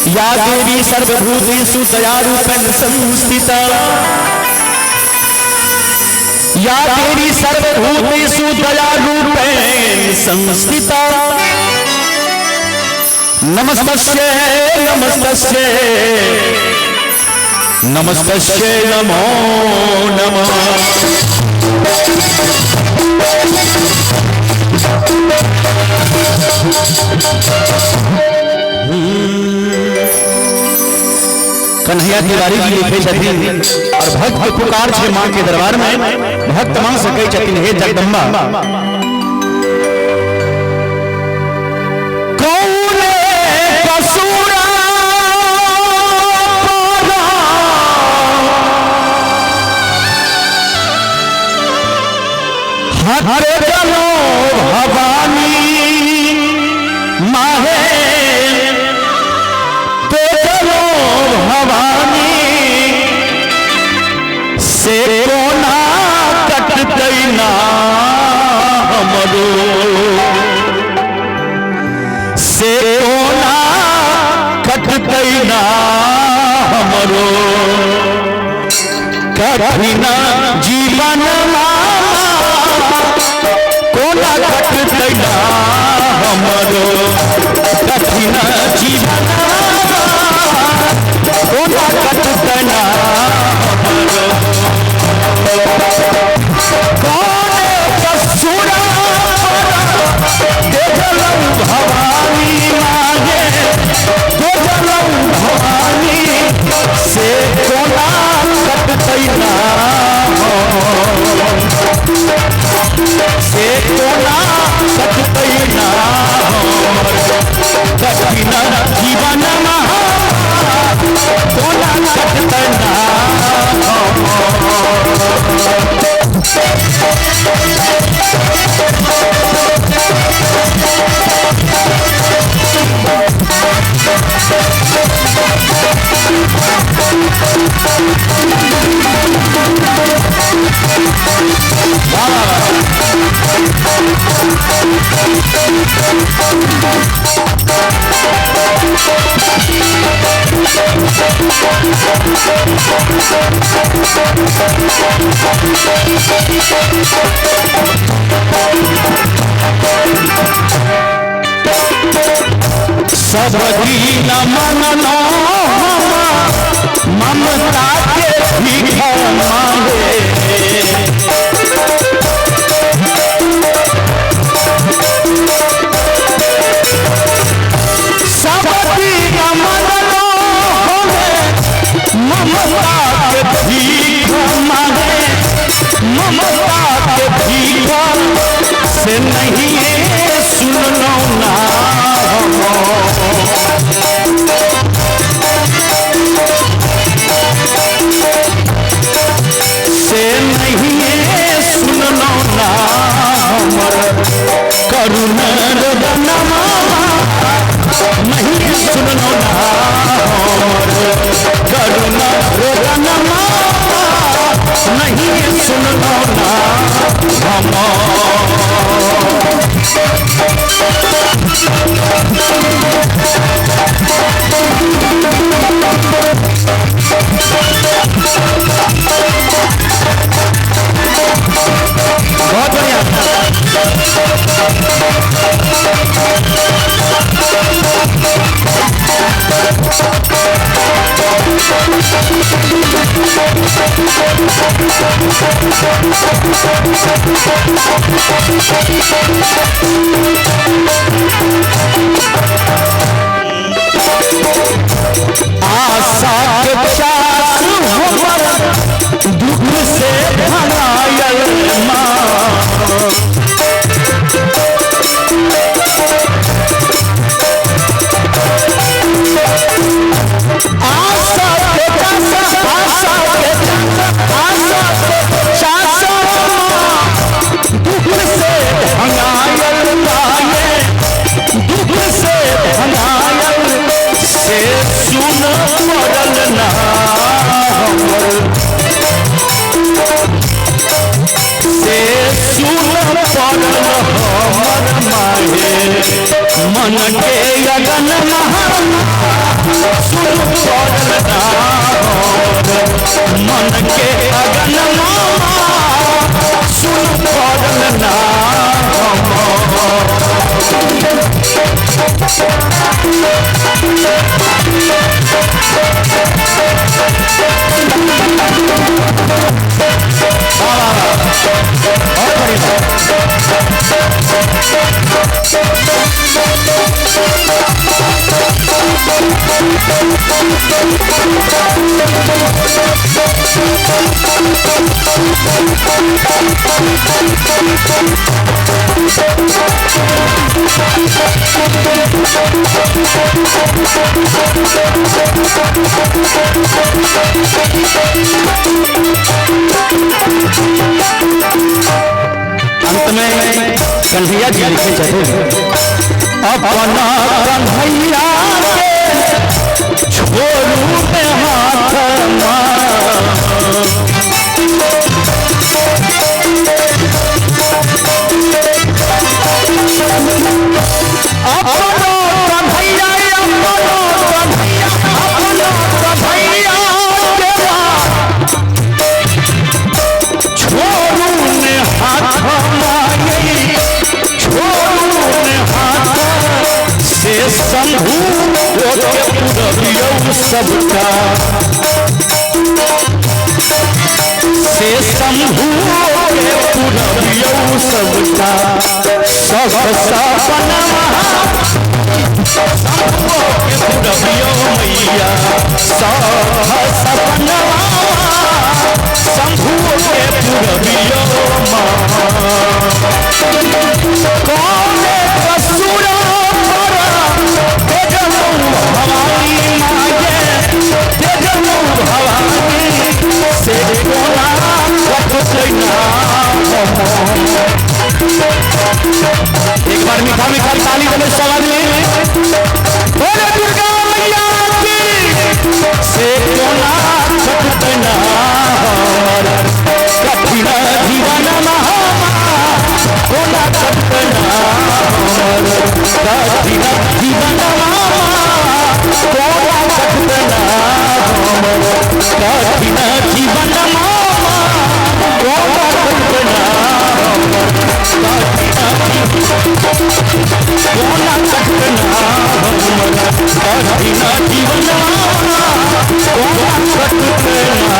या देवी सर्वभूतेषु दयारूपेण संस्थिता या देवी सर्वभूतेषु दयारूपेण संस्थिता नमस्तस्यै नमस्तस्यै नमस्तस्यै नमो नमः। कन्हैया तिवारी जी लिखे छथिन और भक्त पुकार छे मां के दरबार में। भक्त मां से कहे छथिन हे जगदम्बा कौने कसूरा हरे चलो भवानी माहे तो चलो भवानी से कोना कट दैना हमरो से कोना कट दैना हमरो कठिन जीवन कोना कट दैना हमरो कठिन जीवन कोना कट दैना हमरो कौने कसूरा देखलौ भवानी मांगे देखलौ भवानी से कोना कट दैना से कोना कट दैना कठिन जीवन कोना कट दैना सब दीन मननो ममता के भीख मांगे सब दीन मननो ममता के भीख मांगे ममता के भीख से नहीं सुन लो ना से नहीं सुन लो ना हमर करुण रोदनमा नहीं सुन लो ना हमर करुण रोदनमा नहीं सुन लो ना बहुत बढ़िया। आशा के चास हमर दुख से भरायल माँ आशा के चास दुख से भरायल माये दुख से भरायल से सुन मरल ना से सुन पड़ल हमर माये मन के अगन पड़ना मन के अगन सुन पड़ना अंत में कन्हैया जी लिखे चले अपना कन्हैया के छोड़ू में हाथ शंभू सबका से शंभू सबका सब सपना मैया सब सपना शंभू के पुरबियो कौन कसूर एक बार मीठा मीठा ताली बने सवाल में बोले दुर्गा मैया की से कोना छटना कठिन जीवन महा कोना छटना कठिन जीवन महा कोना छटना कठिन जीवन महा कोना छटना कोना छटना कठिन जीवन कोना छटना